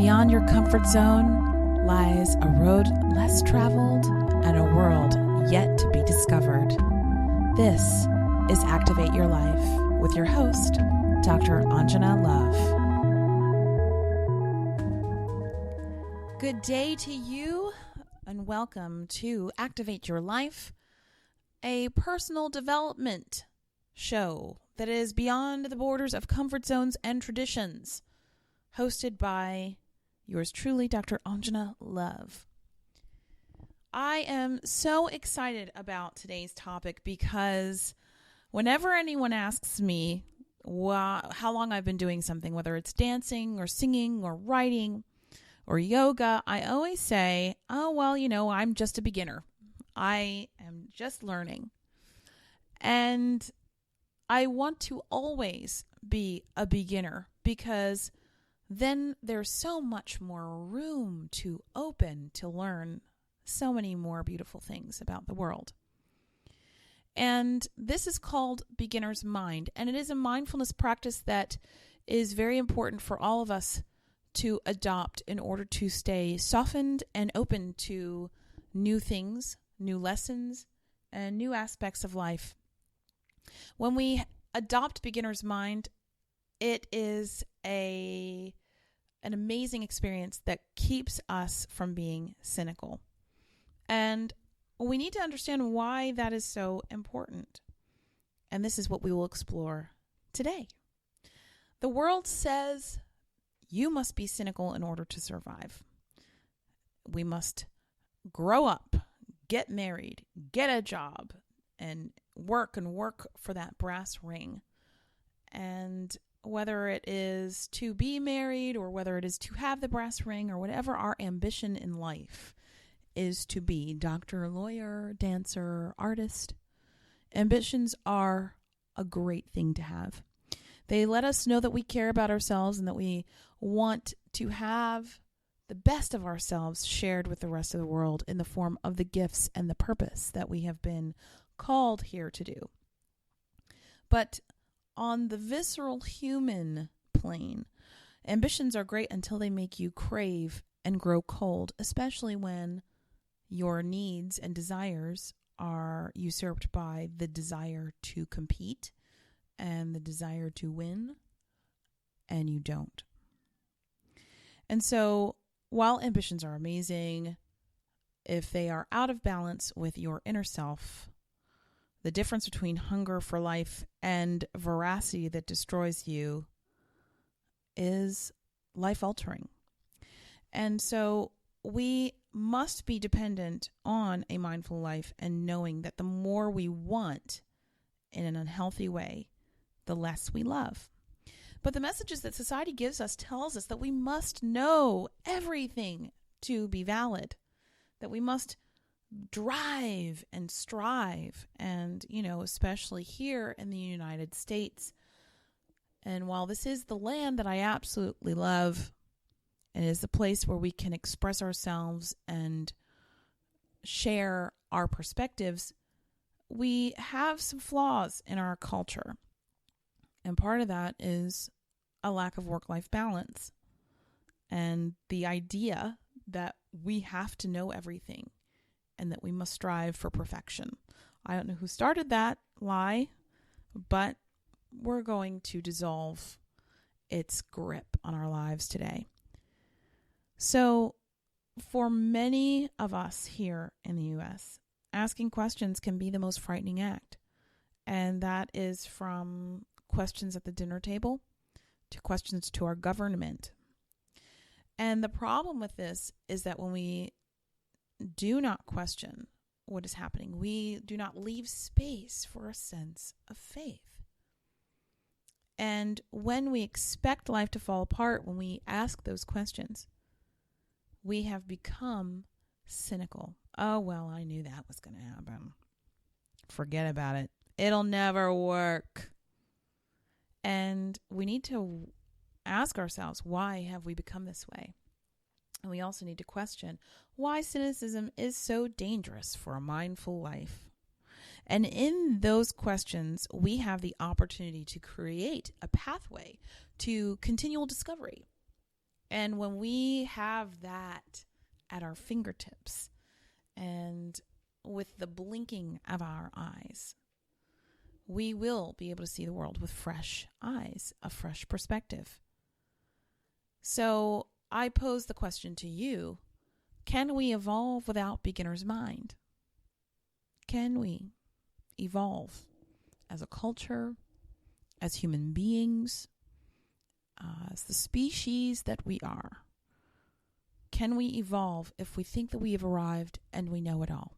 Beyond your comfort zone lies a road less traveled and a world yet to be discovered. This is Activate Your Life with your host, Dr. Anjana Love. Good day to you and welcome to Activate Your Life, a personal development show that is beyond the borders of comfort zones and traditions, hosted by yours truly, Dr. Anjana Love. I am so excited about today's topic because whenever anyone asks me how long I've been doing something, whether it's dancing or singing or writing or yoga, I always say, I'm just a beginner. I am just learning. And I want to always be a beginner because then there's so much more room to open to learn so many more beautiful things about the world. And this is called Beginner's Mind, and it is a mindfulness practice that is very important for all of us to adopt in order to stay softened and open to new things, new lessons, and new aspects of life. When we adopt Beginner's Mind, it is an amazing experience that keeps us from being cynical. And we need to understand why that is so important. And this is what we will explore today. The world says you must be cynical in order to survive. We must grow up, get married, get a job, and work for that brass ring. And whether it is to be married or whether it is to have the brass ring or whatever our ambition in life is to be, doctor, lawyer, dancer, artist, ambitions are a great thing to have. They let us know that we care about ourselves and that we want to have the best of ourselves shared with the rest of the world in the form of the gifts and the purpose that we have been called here to do. But on the visceral human plane, ambitions are great until they make you crave and grow cold, especially when your needs and desires are usurped by the desire to compete and the desire to win, and you don't. And so, while ambitions are amazing, if they are out of balance with your inner self, the difference between hunger for life and voracity that destroys you is life-altering. And so we must be dependent on a mindful life and knowing that the more we want in an unhealthy way, the less we love. But the messages that society gives us tells us that we must know everything to be valid, that we must drive and strive, and especially here in the United States. And while this is the land that I absolutely love, it is the place where we can express ourselves and share our perspectives, we have some flaws in our culture. And part of that is a lack of work-life balance and the idea that we have to know everything and that we must strive for perfection. I don't know who started that lie, but we're going to dissolve its grip on our lives today. So, for many of us here in the U.S., asking questions can be the most frightening act. And that is from questions at the dinner table to questions to our government. And the problem with this is that when we do not question what is happening, we do not leave space for a sense of faith. And when we expect life to fall apart, when we ask those questions, we have become cynical. Oh, well, I knew that was going to happen. Forget about it. It'll never work. And we need to ask ourselves, why have we become this way? And we also need to question why cynicism is so dangerous for a mindful life. And in those questions, we have the opportunity to create a pathway to continual discovery. And when we have that at our fingertips and with the blinking of our eyes, we will be able to see the world with fresh eyes, a fresh perspective. So I pose the question to you, can we evolve without beginner's mind? Can we evolve as a culture, as human beings, as the species that we are? Can we evolve if we think that we have arrived and we know it all?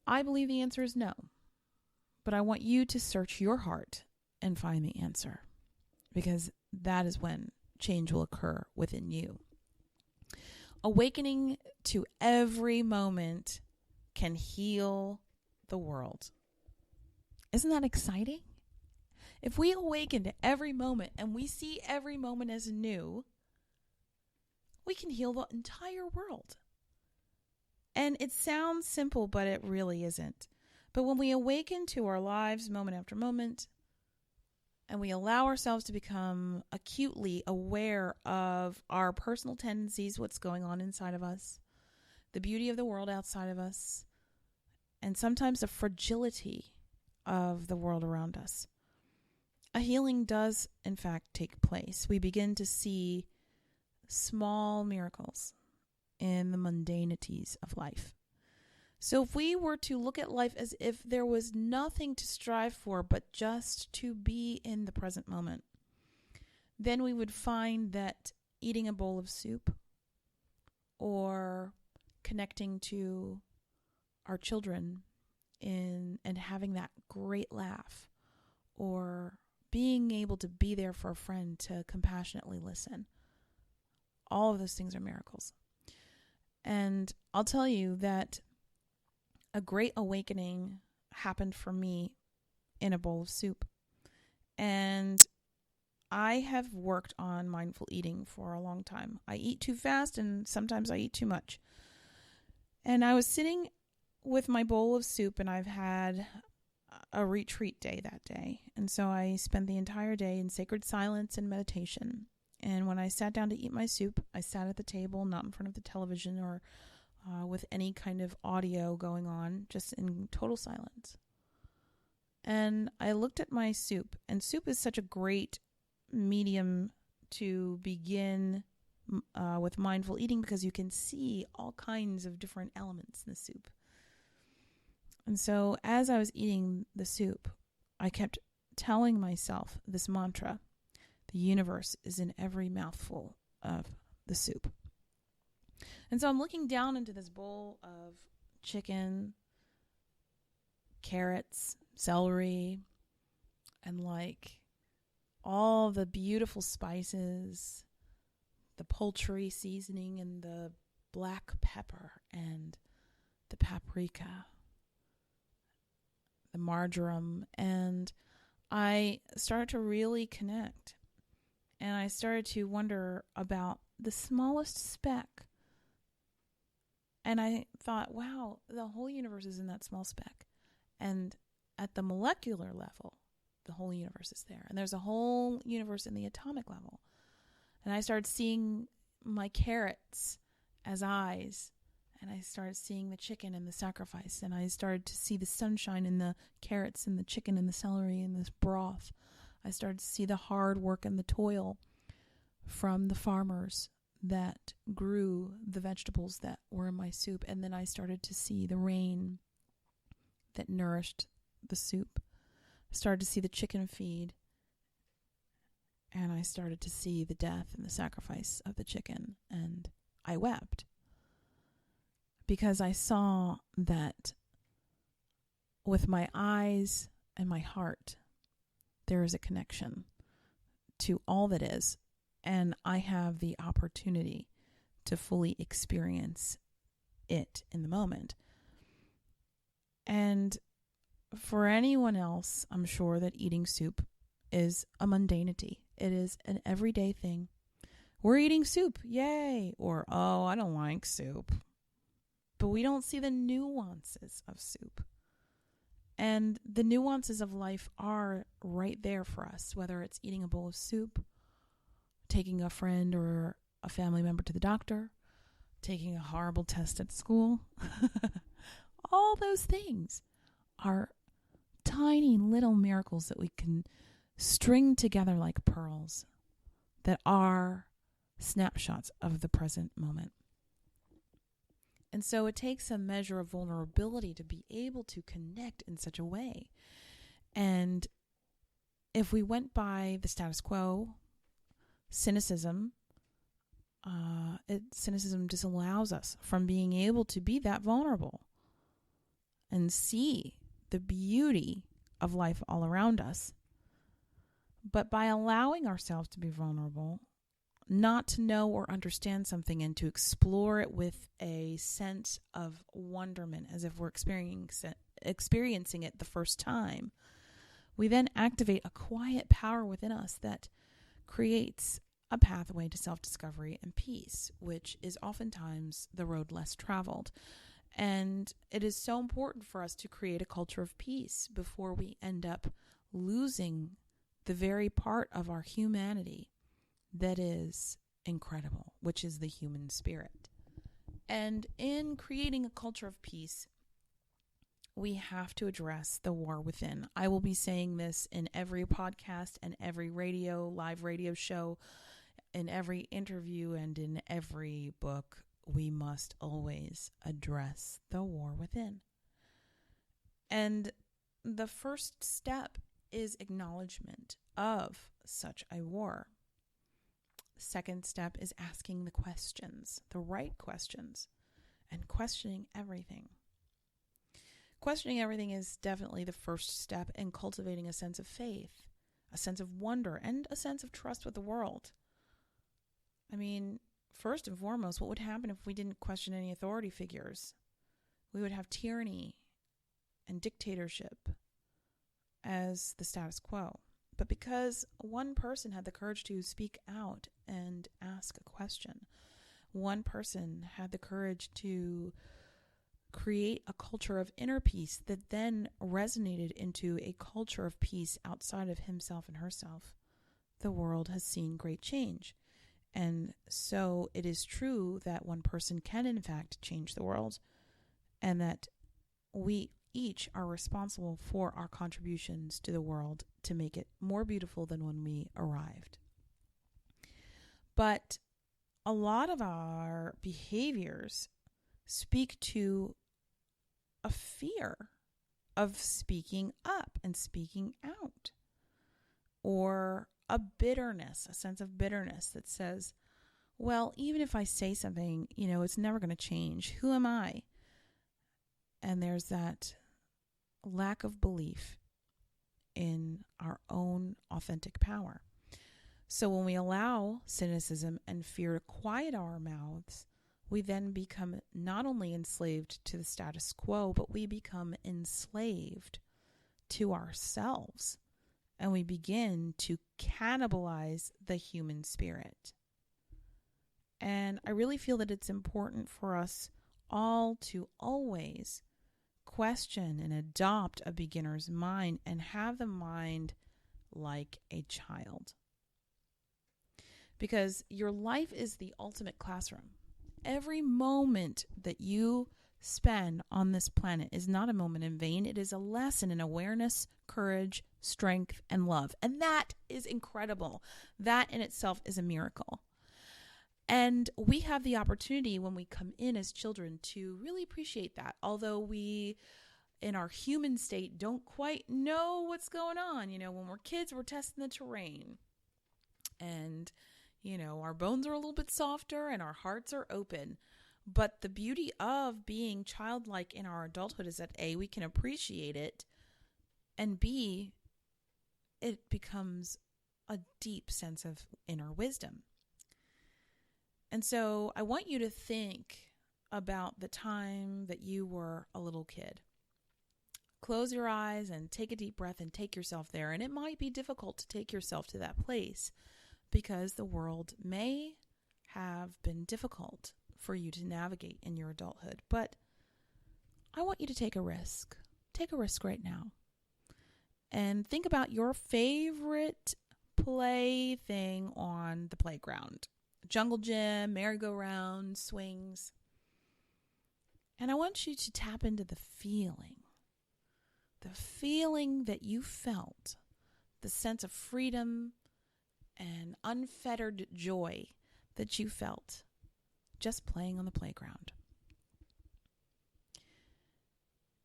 I believe the answer is no, but I want you to search your heart and find the answer, because that is when change will occur within you. Awakening to every moment can heal the world. Isn't that exciting? If we awaken to every moment and we see every moment as new, we can heal the entire world. And it sounds simple, but it really isn't. But when we awaken to our lives moment after moment, and we allow ourselves to become acutely aware of our personal tendencies, what's going on inside of us, the beauty of the world outside of us, and sometimes the fragility of the world around us, a healing does, in fact, take place. We begin to see small miracles in the mundanities of life. So if we were to look at life as if there was nothing to strive for but just to be in the present moment, then we would find that eating a bowl of soup or connecting to our children and having that great laugh, or being able to be there for a friend to compassionately listen, all of those things are miracles. And I'll tell you that a great awakening happened for me in a bowl of soup. And I have worked on mindful eating for a long time. I eat too fast and sometimes I eat too much. And I was sitting with my bowl of soup, and I've had a retreat day that day. And so I spent the entire day in sacred silence and meditation. And when I sat down to eat my soup, I sat at the table, not in front of the television or with any kind of audio going on, just in total silence. And I looked at my soup, and soup is such a great medium to begin with mindful eating, because you can see all kinds of different elements in the soup. And so as I was eating the soup, I kept telling myself this mantra: the universe is in every mouthful of the soup. And so I'm looking down into this bowl of chicken, carrots, celery, and like all the beautiful spices, the poultry seasoning and the black pepper and the paprika, the marjoram. And I started to really connect. And I started to wonder about the smallest speck. And I thought, wow, the whole universe is in that small speck. And at the molecular level, the whole universe is there. And there's a whole universe in the atomic level. And I started seeing my carrots as eyes. And I started seeing the chicken and the sacrifice. And I started to see the sunshine in the carrots and the chicken and the celery and this broth. I started to see the hard work and the toil from the farmers that grew the vegetables that were in my soup. And then I started to see the rain that nourished the soup. I started to see the chicken feed. And I started to see the death and the sacrifice of the chicken. And I wept, because I saw that with my eyes and my heart, there is a connection to all that is. And I have the opportunity to fully experience it in the moment. And for anyone else, I'm sure that eating soup is a mundanity. It is an everyday thing. We're eating soup, yay! Or, oh, I don't like soup. But we don't see the nuances of soup. And the nuances of life are right there for us, whether it's eating a bowl of soup, taking a friend or a family member to the doctor, taking a horrible test at school. All those things are tiny little miracles that we can string together like pearls that are snapshots of the present moment. And so it takes a measure of vulnerability to be able to connect in such a way. And if we went by the status quo, cynicism disallows us from being able to be that vulnerable and see the beauty of life all around us. But by allowing ourselves to be vulnerable, not to know or understand something and to explore it with a sense of wonderment as if we're experiencing it the first time, we then activate a quiet power within us that creates a pathway to self-discovery and peace, which is oftentimes the road less traveled. And it is so important for us to create a culture of peace before we end up losing the very part of our humanity that is incredible, which is the human spirit. And in creating a culture of peace, we have to address the war within. I will be saying this in every podcast and every live radio show, in every interview, and in every book. We must always address the war within. And the first step is acknowledgement of such a war. Second step is asking the questions, the right questions, and questioning everything. Questioning everything is definitely the first step in cultivating a sense of faith, a sense of wonder, and a sense of trust with the world. I mean, first and foremost, what would happen if we didn't question any authority figures? We would have tyranny and dictatorship as the status quo. But because one person had the courage to speak out and ask a question, one person had the courage to create a culture of inner peace that then resonated into a culture of peace outside of himself and herself, the world has seen great change. And so it is true that one person can in fact change the world, and that we each are responsible for our contributions to the world to make it more beautiful than when we arrived. But a lot of our behaviors speak to a fear of speaking up and speaking out, or a bitterness, a sense of bitterness that says, well, even if I say something, it's never going to change. Who am I? And there's that lack of belief in our own authentic power. So when we allow cynicism and fear to quiet our mouths, we then become not only enslaved to the status quo, but we become enslaved to ourselves. And we begin to cannibalize the human spirit. And I really feel that it's important for us all to always question and adopt a beginner's mind and have the mind like a child. Because your life is the ultimate classroom. Every moment that you spend on this planet is not a moment in vain. It is a lesson in awareness, courage, strength, and love. And that is incredible. That in itself is a miracle. And we have the opportunity when we come in as children to really appreciate that. Although we, in our human state, don't quite know what's going on. When we're kids, we're testing the terrain. And, our bones are a little bit softer and our hearts are open. But the beauty of being childlike in our adulthood is that A, we can appreciate it, and B, it becomes a deep sense of inner wisdom. And so I want you to think about the time that you were a little kid. Close your eyes and take a deep breath and take yourself there. And it might be difficult to take yourself to that place because the world may have been difficult for you to navigate in your adulthood. But I want you to take a risk. Take a risk right now. And think about your favorite play thing on the playground. Jungle gym, merry-go-round, swings. And I want you to tap into the feeling that you felt, the sense of freedom and unfettered joy that you felt just playing on the playground.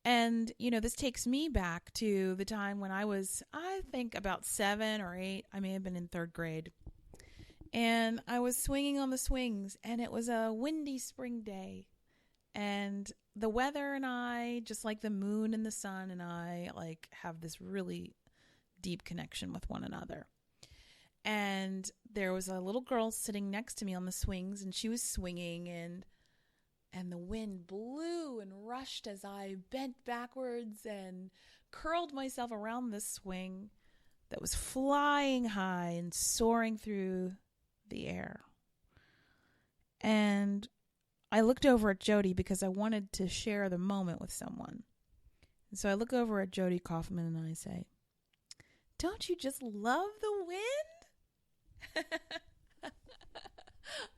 And, this takes me back to the time when I was, I think, about 7 or 8. I may have been in 3rd grade. And I was swinging on the swings, and it was a windy spring day. And the weather and I, just like the moon and the sun and I, have this really deep connection with one another. And there was a little girl sitting next to me on the swings, and she was swinging, and the wind blew and rushed as I bent backwards and curled myself around this swing that was flying high and soaring through the air. And I looked over at Jody because I wanted to share the moment with someone. And so I look over at Jody Kaufman and I say, "Don't you just love the wind?"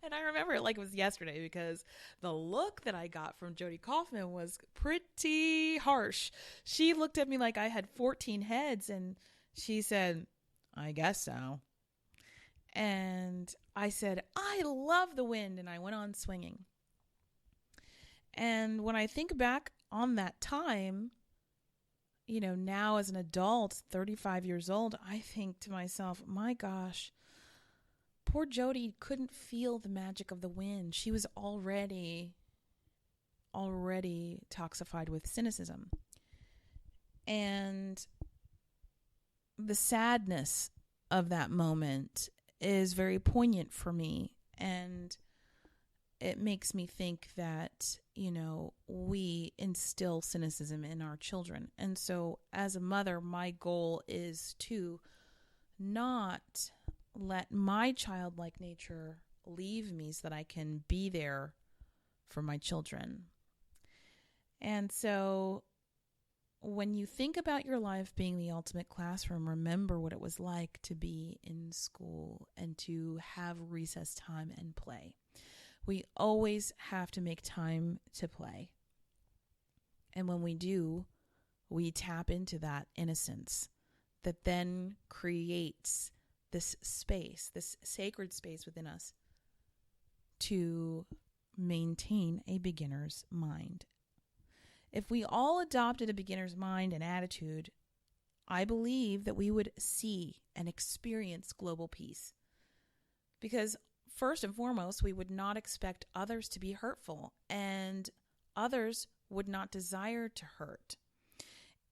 And I remember it like it was yesterday because the look that I got from Jody Kaufman was pretty harsh. She looked at me like I had 14 heads and she said, "I guess so." And I said, "I love the wind," and I went on swinging. And when I think back on that time, now as an adult, 35 years old, I think to myself, my gosh, poor Jody couldn't feel the magic of the wind. She was already toxified with cynicism. And the sadness of that moment is very poignant for me. And it makes me think that, we instill cynicism in our children. And so as a mother, my goal is to not let my childlike nature leave me so that I can be there for my children. And so when you think about your life being the ultimate classroom, remember what it was like to be in school and to have recess time and play. We always have to make time to play. And when we do, we tap into that innocence that then creates this space, this sacred space within us to maintain a beginner's mind. If we all adopted a beginner's mind and attitude, I believe that we would see and experience global peace. Because first and foremost, we would not expect others to be hurtful, and others would not desire to hurt.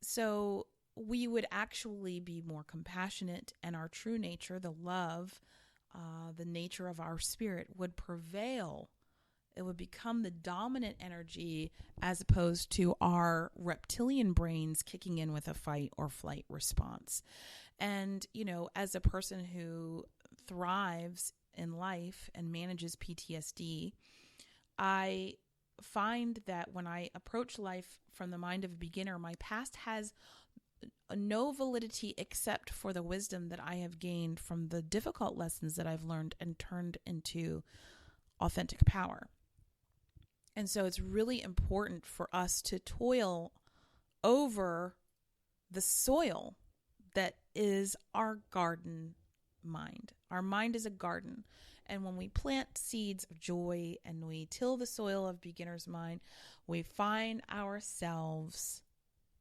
So we would actually be more compassionate, and our true nature, the love, the nature of our spirit would prevail. It would become the dominant energy as opposed to our reptilian brains kicking in with a fight or flight response. And, as a person who thrives in life and manages PTSD, I find that when I approach life from the mind of a beginner, my past has no validity except for the wisdom that I have gained from the difficult lessons that I've learned and turned into authentic power. And so it's really important for us to toil over the soil that is our garden mind. Our mind is a garden. And when we plant seeds of joy and we till the soil of beginner's mind, we find ourselves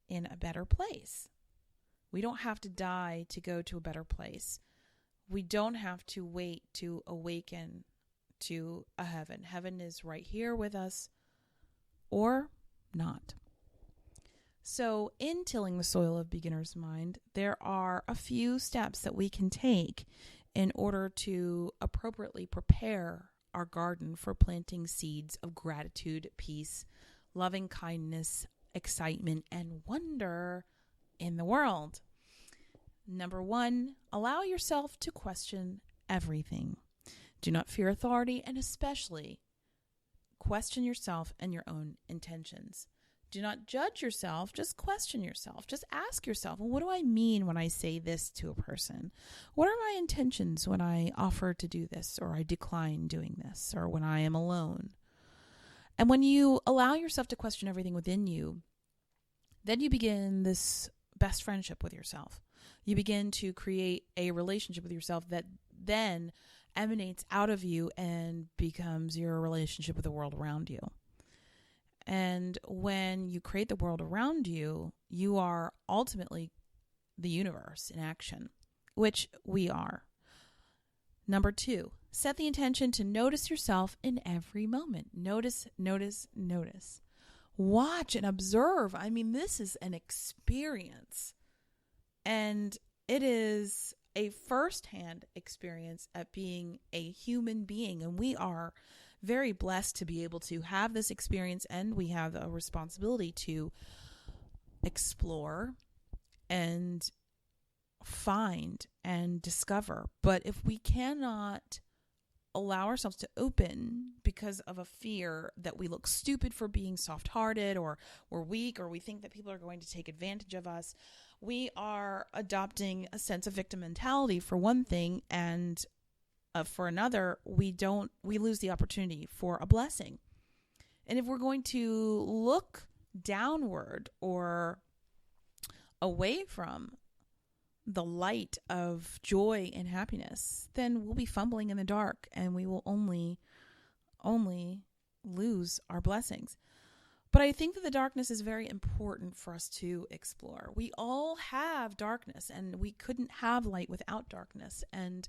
in a better place. We don't have to die to go to a better place. We don't have to wait to awaken to a heaven. Heaven is right here with us or not. So in tilling the soil of beginner's mind, there are a few steps that we can take in order to appropriately prepare our garden for planting seeds of gratitude, peace, loving kindness, excitement, and wonder in the world. Number 1, allow yourself to question everything. Do not fear authority, and especially question yourself and your own intentions. Do not judge yourself. Just question yourself. Just ask yourself, well, what do I mean when I say this to a person? What are my intentions when I offer to do this, or I decline doing this, or when I am alone? And when you allow yourself to question everything within you, then you begin this best friendship with yourself. You begin to create a relationship with yourself that then emanates out of you and becomes your relationship with the world around you. And when you create the world around you, you are ultimately the universe in action, which we are. Number 2, set the intention to notice yourself in every moment. Notice, notice, notice. Watch and observe. I mean, this is an experience. And it is a firsthand experience at being a human being. And we are very blessed to be able to have this experience, and we have a responsibility to explore and find and discover. But if we cannot allow ourselves to open because of a fear that we look stupid for being soft-hearted, or we're weak, or we think that people are going to take advantage of us, we are adopting a sense of victim mentality for one thing, and for another, we lose the opportunity for a blessing. And if we're going to look downward or away from the light of joy and happiness, then we'll be fumbling in the dark, and we will only lose our blessings. But I think that the darkness is very important for us to explore. We all have darkness, and we couldn't have light without darkness. And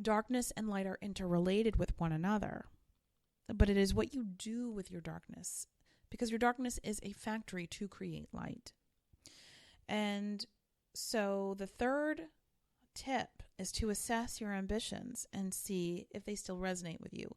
darkness and light are interrelated with one another. But it is what you do with your darkness, because your darkness is a factory to create light. And so the third tip is to assess your ambitions and see if they still resonate with you.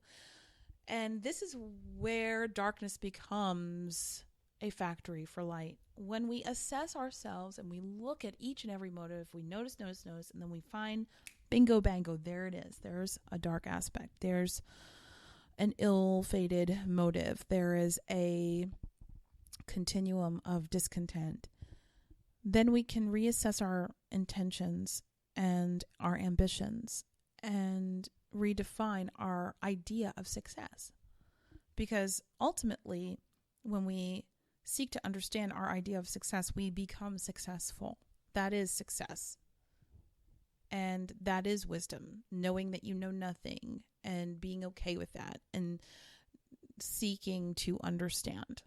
And this is where darkness becomes a factory for light. When we assess ourselves and we look at each and every motive, we notice, and then we find, bingo, bango, there it is. There's a dark aspect. There's an ill-fated motive. There is a continuum of discontent. Then we can reassess our intentions and our ambitions and redefine our idea of success. Because ultimately, when we seek to understand our idea of success, we become successful. That is success. And that is wisdom, knowing that you know nothing and being okay with that and seeking to understand.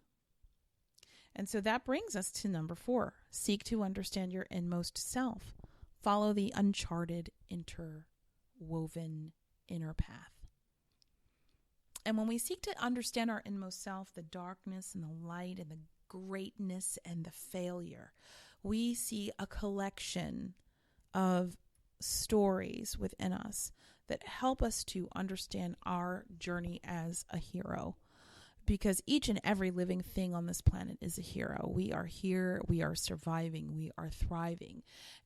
And so that brings us to number 4. Seek to understand your inmost self. Follow the uncharted, interwoven inner path. And when we seek to understand our inmost self, the darkness and the light and the greatness and the failure, we see a collection of stories within us that help us to understand our journey as a hero. Because each and every living thing on this planet is a hero. We are here, we are surviving, we are thriving,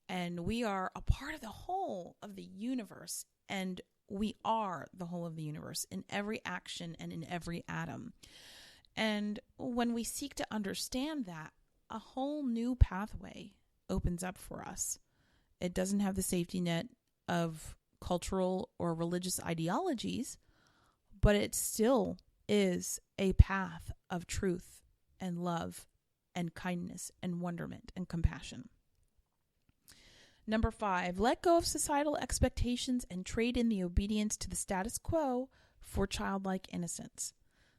and we are a part of the whole of the universe, and we are the whole of the universe in every action and in every atom. And when we seek to understand that, a whole new pathway opens up for us. It doesn't have the safety net of cultural or religious ideologies, but it still is a path of truth and love and kindness and wonderment and compassion. Number 5, let go of societal expectations and trade in the obedience to the status quo for childlike innocence.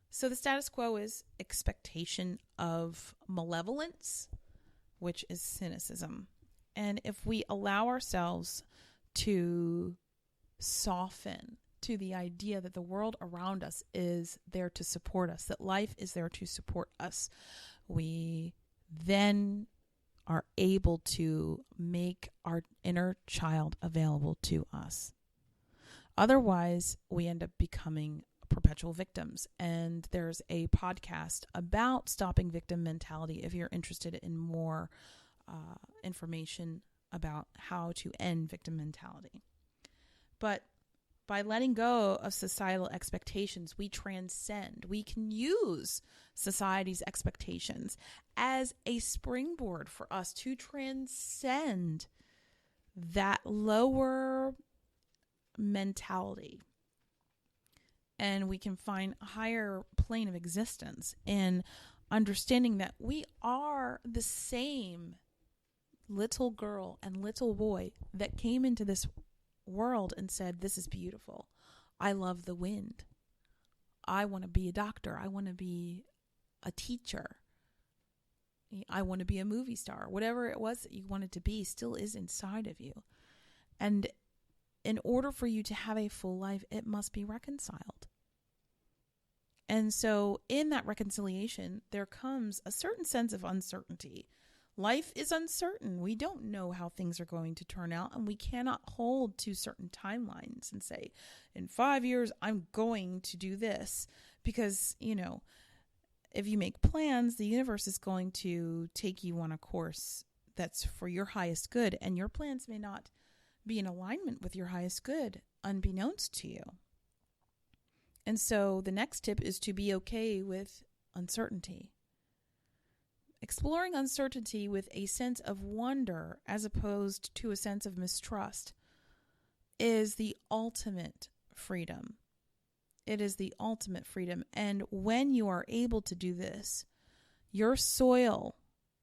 So the status quo is expectation of malevolence, which is cynicism. And if we allow ourselves to soften to the idea that the world around us is there to support us, that life is there to support us, we then are able to make our inner child available to us. Otherwise, we end up becoming perpetual victims. And there's a podcast about stopping victim mentality if you're interested in more information about how to end victim mentality. But By letting go of societal expectations, we transcend. We can use society's expectations as a springboard for us to transcend that lower mentality. And we can find a higher plane of existence in understanding that we are the same little girl and little boy that came into this world and said, this is beautiful. I love the wind. I want to be a doctor. I want to be a teacher. I want to be a movie star. Whatever it was that you wanted to be still is inside of you. And in order for you to have a full life, it must be reconciled. And so in that reconciliation, there comes a certain sense of uncertainty. Life is uncertain. We don't know how things are going to turn out, and we cannot hold to certain timelines and say, in 5 years, I'm going to do this. Because, if you make plans, the universe is going to take you on a course that's for your highest good, and your plans may not be in alignment with your highest good, unbeknownst to you. And so the next tip is to be okay with uncertainty. Exploring uncertainty with a sense of wonder as opposed to a sense of mistrust is the ultimate freedom. It is the ultimate freedom. And when you are able to do this, your soil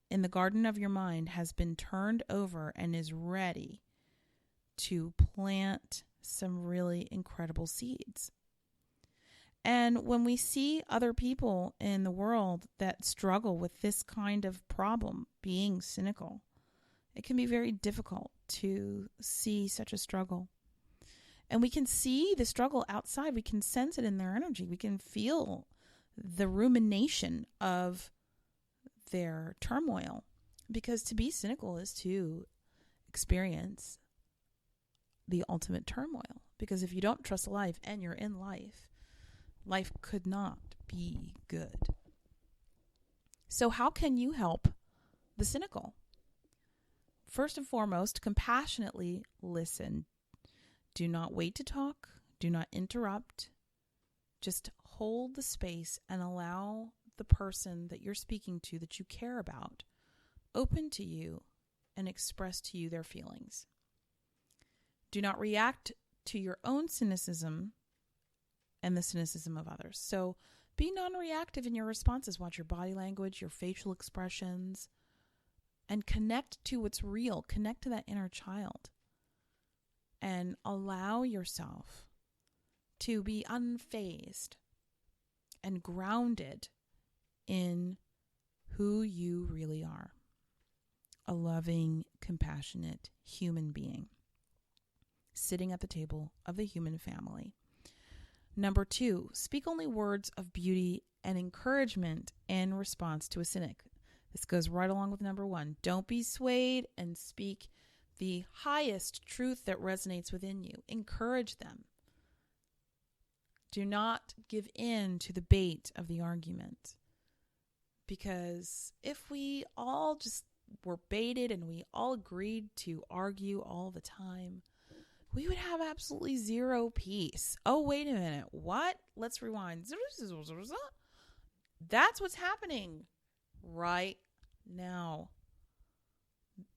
in the garden of your mind has been turned over and is ready to plant some really incredible seeds. And when we see other people in the world that struggle with this kind of problem, being cynical, it can be very difficult to see such a struggle. And we can see the struggle outside. We can sense it in their energy. We can feel the rumination of their turmoil. Because to be cynical is to experience the ultimate turmoil. Because if you don't trust life and you're in life, life could not be good. So how can you help the cynical? First and foremost, compassionately listen. Do not wait to talk. Do not interrupt. Just hold the space and allow the person that you're speaking to, that you care about, open to you and express to you their feelings. Do not react to your own cynicism and the cynicism of others. So be non-reactive in your responses. Watch your body language, your facial expressions, and connect to what's real. Connect to that inner child. And allow yourself to be unfazed and grounded in who you really are. A loving, compassionate human being sitting at the table of the human family. Number 2, speak only words of beauty and encouragement in response to a cynic. This goes right along with number 1. Don't be swayed and speak the highest truth that resonates within you. Encourage them. Do not give in to the bait of the argument. Because if we all just were baited and we all agreed to argue all the time, we would have absolutely zero peace. Oh, wait a minute. What? Let's rewind. That's what's happening right now.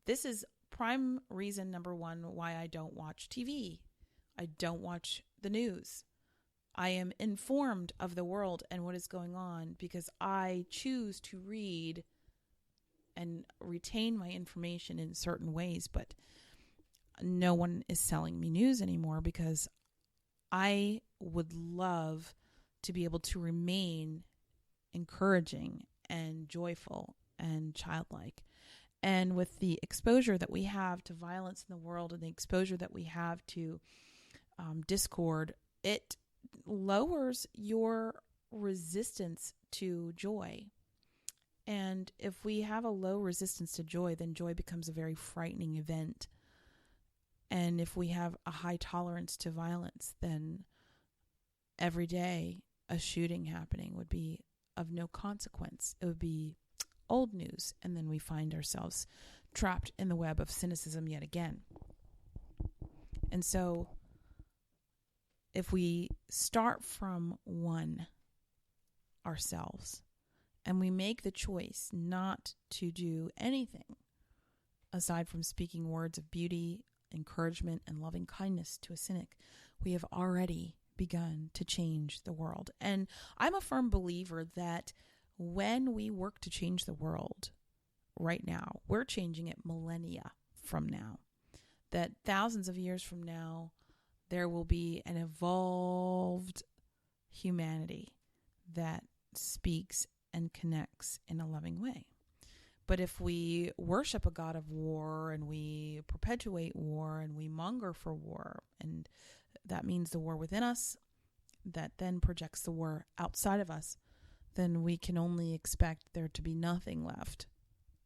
This is prime reason number 1 why I don't watch TV. I don't watch the news. I am informed of the world and what is going on because I choose to read and retain my information in certain ways, but no one is selling me news anymore because I would love to be able to remain encouraging and joyful and childlike. And with the exposure that we have to violence in the world and the exposure that we have to discord, it lowers your resistance to joy. And if we have a low resistance to joy, then joy becomes a very frightening event. And if we have a high tolerance to violence, then every day a shooting happening would be of no consequence. It would be old news. And then we find ourselves trapped in the web of cynicism yet again. And so if we start from one ourselves and we make the choice not to do anything aside from speaking words of beauty, encouragement, and loving kindness to a cynic, we have already begun to change the world. And I'm a firm believer that when we work to change the world right now, we're changing it millennia from now. That thousands of years from now, there will be an evolved humanity that speaks and connects in a loving way. But if we worship a god of war and we perpetuate war and we monger for war, and that means the war within us, that then projects the war outside of us, then we can only expect there to be nothing left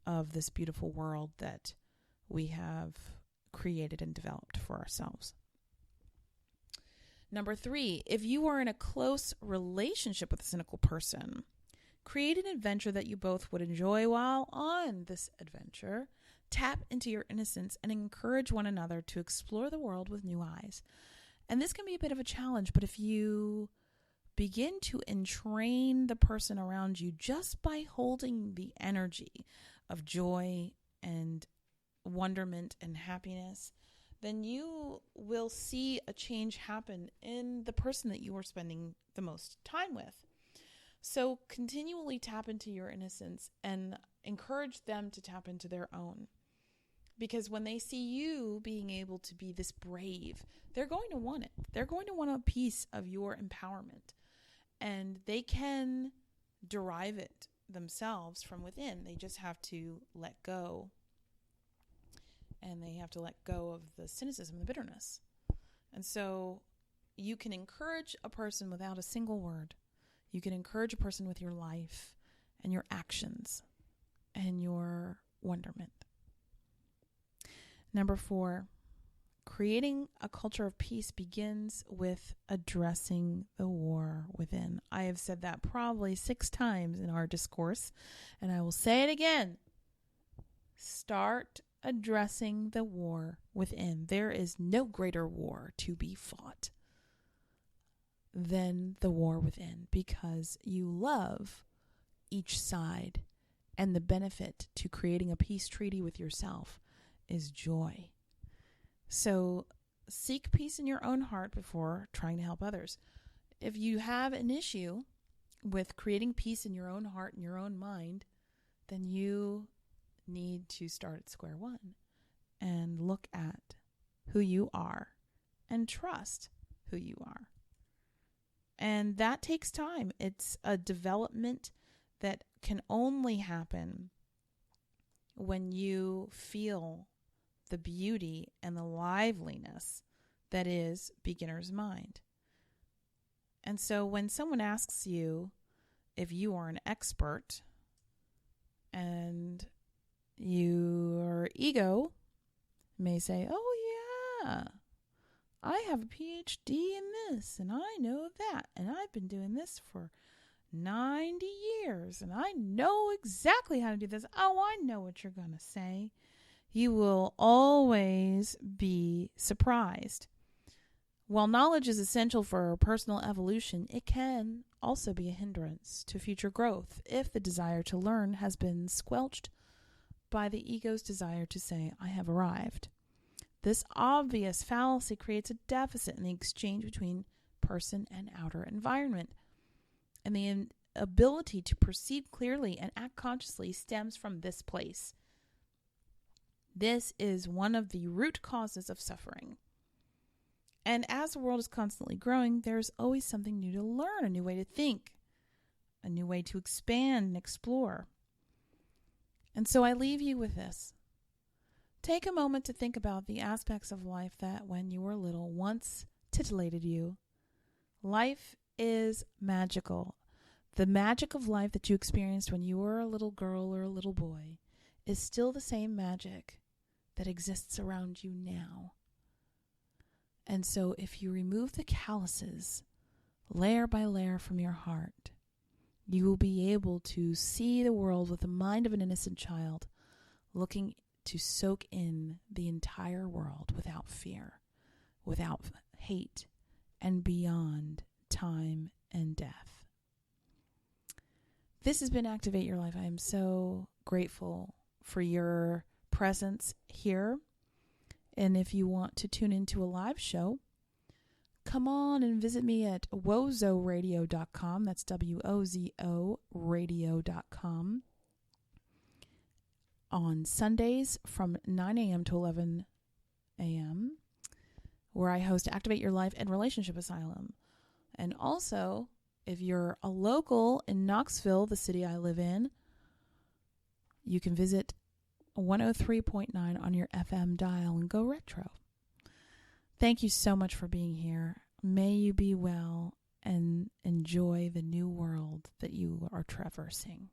of this beautiful world that we have created and developed for ourselves. Number 3, if you are in a close relationship with a cynical person, create an adventure that you both would enjoy while on this adventure. Tap into your innocence and encourage one another to explore the world with new eyes. And this can be a bit of a challenge, but if you begin to entrain the person around you just by holding the energy of joy and wonderment and happiness, then you will see a change happen in the person that you are spending the most time with. So continually tap into your innocence and encourage them to tap into their own. Because when they see you being able to be this brave, they're going to want it. They're going to want a piece of your empowerment. And they can derive it themselves from within. They just have to let go. And they have to let go of the cynicism and the bitterness. And so you can encourage a person without a single word. You can encourage a person with your life and your actions and your wonderment. Number 4, creating a culture of peace begins with addressing the war within. I have said that probably 6 times in our discourse, and I will say it again. Start addressing the war within. There is no greater war to be fought than the war within, because you love each side, and the benefit to creating a peace treaty with yourself is joy. So seek peace in your own heart before trying to help others. If you have an issue with creating peace in your own heart and your own mind, then you need to start at square one and look at who you are and trust who you are. And that takes time. It's a development that can only happen when you feel the beauty and the liveliness that is beginner's mind. And so when someone asks you if you are an expert, and your ego may say, oh yeah, I have a PhD in this, and I know that, and I've been doing this for 90 years, and I know exactly how to do this. Oh, I know what you're going to say. You will always be surprised. While knowledge is essential for personal evolution, it can also be a hindrance to future growth if the desire to learn has been squelched by the ego's desire to say, I have arrived. This obvious fallacy creates a deficit in the exchange between person and outer environment. And the ability to perceive clearly and act consciously stems from this place. This is one of the root causes of suffering. And as the world is constantly growing, there's always something new to learn, a new way to think, a new way to expand and explore. And so I leave you with this. Take a moment to think about the aspects of life that, when you were little, once titillated you. Life is magical. The magic of life that you experienced when you were a little girl or a little boy is still the same magic that exists around you now. And so if you remove the calluses layer by layer from your heart, you will be able to see the world with the mind of an innocent child, looking to soak in the entire world without fear, without hate, and beyond time and death. This has been Activate Your Life. I am so grateful for your presence here. And if you want to tune into a live show, come on and visit me at wozoradio.com. That's WOZO radio.com. On Sundays from 9 a.m. to 11 a.m., where I host Activate Your Life and Relationship Asylum. And also, if you're a local in Knoxville, the city I live in, you can visit 103.9 on your FM dial and go retro. Thank you so much for being here. May you be well and enjoy the new world that you are traversing.